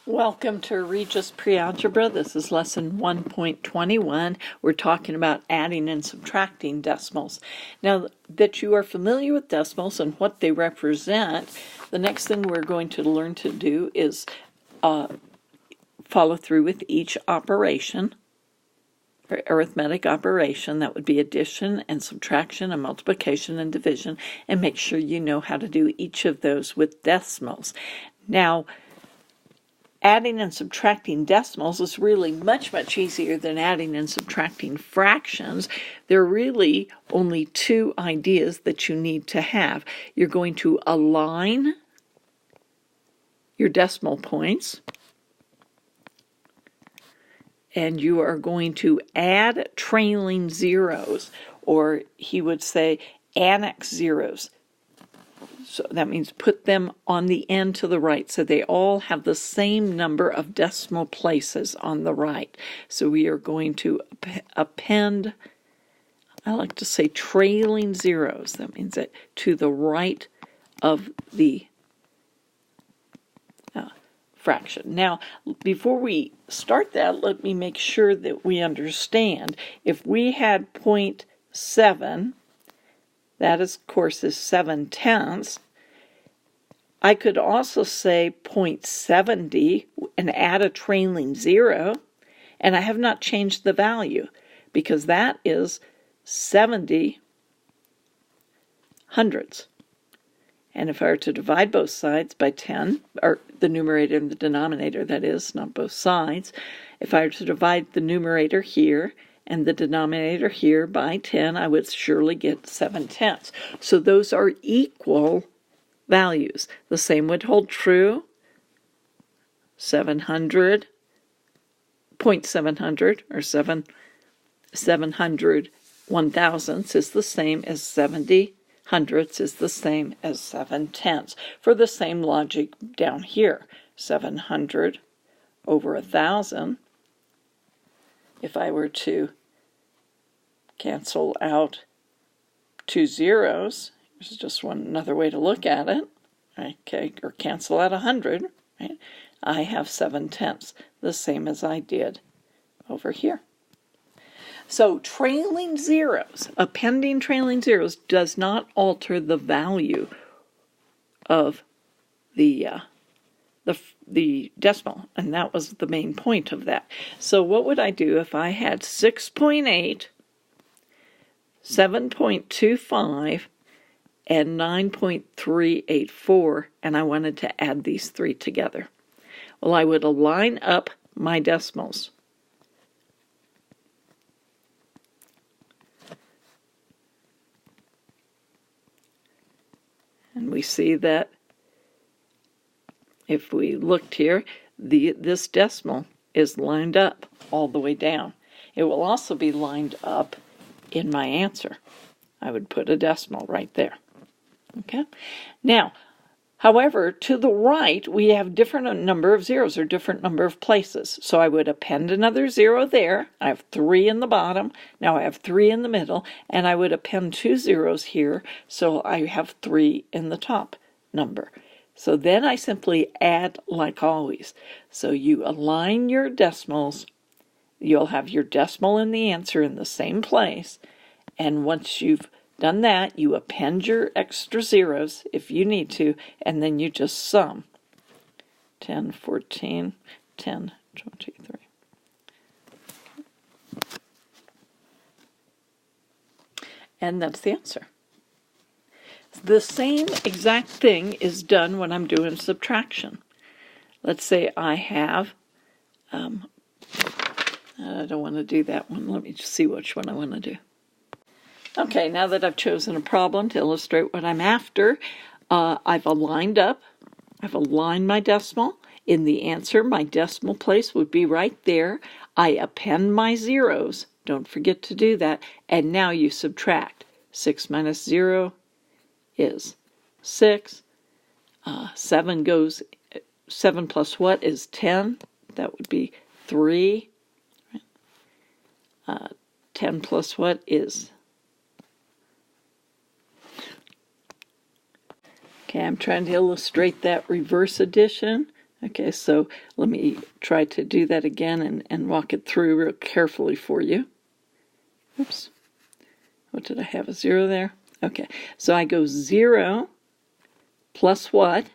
Welcome to Rges Pre-Algebra. This is lesson 1.21. We're talking about adding and subtracting decimals. Now that you are familiar with decimals and what they represent, the next thing we're going to learn to do is follow through with each operation, or arithmetic operation. That would be addition and subtraction and multiplication and division, and make sure you know how to do each of those with decimals. Now, adding and subtracting decimals is really much easier than adding and subtracting fractions. There are really only two ideas that you need to have. You're going to align your decimal points, and you are going to add trailing zeros, or he would say annex zeros. So that means put them on the end to the right, so they all have the same number of decimal places on the right. So we are going to append, I like to say trailing zeros. That means that to the right of the fraction. Now, before we start that, let me make sure that we understand. If we had 0.7, that is, of course, is 7/10. I could also say 0.70 and add a trailing zero, and I have not changed the value because that is 70 hundredths. And if I were to divide both sides by 10, or the numerator and the denominator, that is, not both sides, if I were to divide the numerator here and the denominator here by 10, I would surely get 7/10. So those are equal values. The same would hold true. 700, 0.700, or 700 1,000ths is the same as 70 hundredths is the same as 7/10. For the same logic down here, 700 over 1,000, if I were to cancel out two zeros, this is just another way to look at it, okay, or cancel out 100, right? I have 7/10, the same as I did over here. So trailing zeros, appending trailing zeros, does not alter the value of the decimal, and that was the main point of that. So what would I do if I had 6.8, 7.25, and 9.384, and I wanted to add these three together? Well, I would align up my decimals. And we see that if we looked here, this decimal is lined up all the way down. It will also be lined up in my answer. I would put a decimal right there. Okay? Now, however, to the right, we have different number of zeros, or different number of places. So I would append another zero there. I have 3 in the bottom. Now I have 3 in the middle. And I would append 2 zeros here. So I have 3 in the top number. So then I simply add like always. So you align your decimals. You'll have your decimal and the answer in the same place. And once you've done that, you append your extra zeros if you need to, and then you just sum. 10, 14, 10, 23. And that's the answer. The same exact thing is done when I'm doing subtraction. Let's say I have, I don't want to do that one. Let me just see which one I want to do. Okay, now that I've chosen a problem to illustrate what I'm after, I've aligned my decimal. In the answer, my decimal place would be right there. I append my zeros. Don't forget to do that. And now you subtract. 6 minus 0 is 6. 7 plus what is 10? That would be 3. 10 plus what is... Okay, I'm trying to illustrate that reverse addition. Okay, so let me try to do that again and walk it through real carefully for you. Oops. What did I have? A 0 there? Okay, so I go 0 plus what?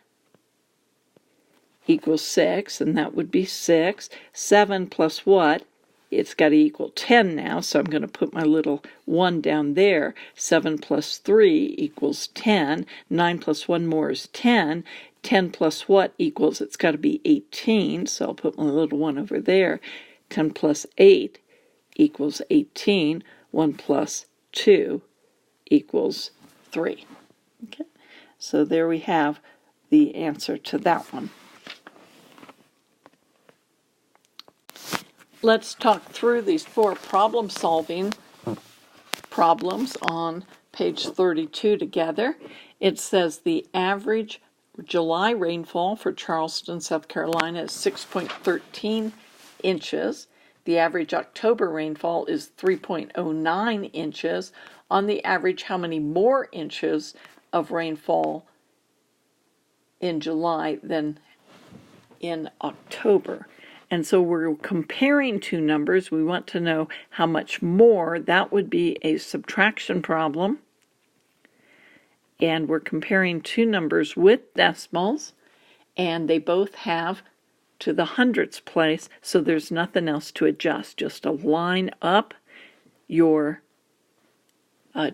Equals 6, and that would be 6. 7 plus what? It's got to equal 10 now, so I'm going to put my little 1 down there. 7 plus 3 equals 10. 9 plus 1 more is 10. 10 plus what equals, it's got to be 18, so I'll put my little 1 over there. 10 plus 8 equals 18. 1 plus 2 equals 3. Okay, so there we have the answer to that one. Let's talk through these 4 problem-solving problems on page 32 together. It says the average July rainfall for Charleston, South Carolina is 6.13 inches. The average October rainfall is 3.09 inches. On the average, how many more inches of rainfall in July than in October? And so we're comparing two numbers. We want to know how much more. That would be a subtraction problem. And we're comparing two numbers with decimals, and they both have to the hundredths place, so there's nothing else to adjust. Just to line up your,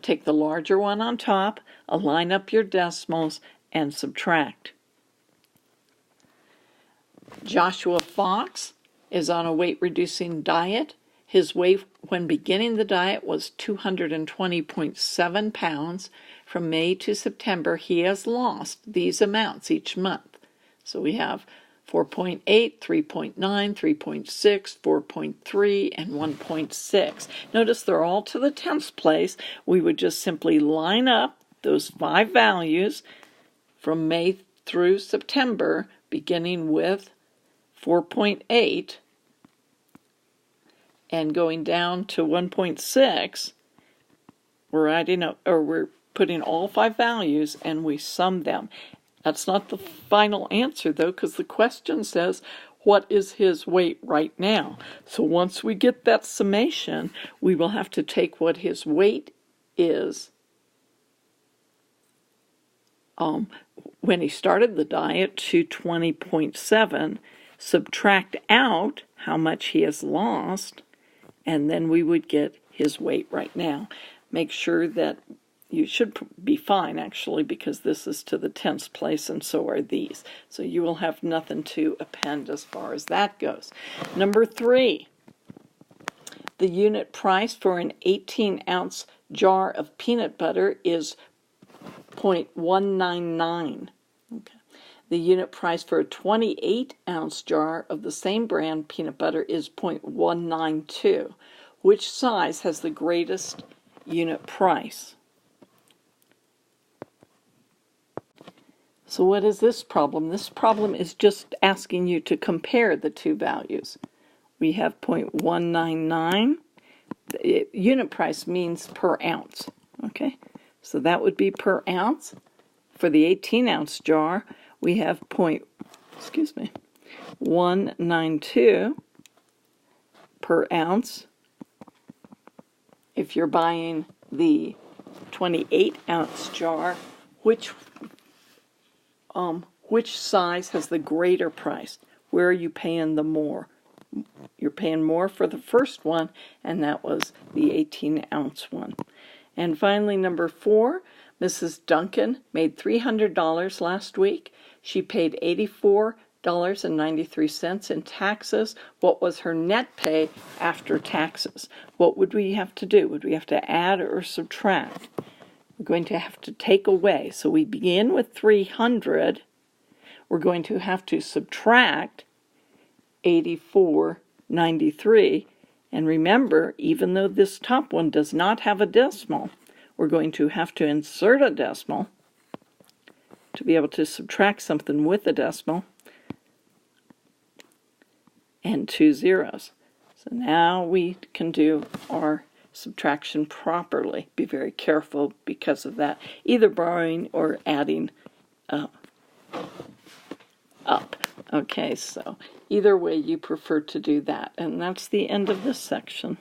take the larger one on top, align up your decimals, and subtract. Joshua Fox is on a weight-reducing diet. His weight when beginning the diet was 220.7 pounds. From May to September, he has lost these amounts each month. So we have 4.8, 3.9, 3.6, 4.3, and 1.6. Notice they're all to the tenths place. We would just simply line up those 5 values from May through September, beginning with 4.8 and going down to 1.6. We're adding up, or we're putting all 5 values and we sum them. That's not the final answer though, because the question says, what is his weight right now? So once we get that summation, we will have to take what his weight is when he started the diet, 220.7, subtract out how much he has lost, and then we would get his weight right now. Make sure that you should be fine, actually, because this is to the tenths place, and so are these. So you will have nothing to append as far as that goes. Number 3, the unit price for an 18-ounce jar of peanut butter is 0.199. Okay. The unit price for a 28-ounce jar of the same brand peanut butter is 0.192. Which size has the greatest unit price? So what is this problem? This problem is just asking you to compare the two values. We have 0.199. Unit price means per ounce. Okay, so that would be per ounce. For the 18-ounce jar, we have 192 per ounce. If you're buying the 28-ounce jar, which size has the greater price? Where are you paying the more? You're paying more for the first one, and that was the 18-ounce one. And finally, number 4, Mrs. Duncan made $300 last week. She paid $84.93 in taxes. What was her net pay after taxes? What would we have to do? Would we have to add or subtract? We're going to have to take away. So we begin with 300. We're going to have to subtract 84.93. And remember, even though this top one does not have a decimal, we're going to have to insert a decimal to be able to subtract something with a decimal and 2 zeros. So now we can do our subtraction properly. Be very careful because of that, either borrowing or adding up. Okay, so either way you prefer to do that. And that's the end of this section.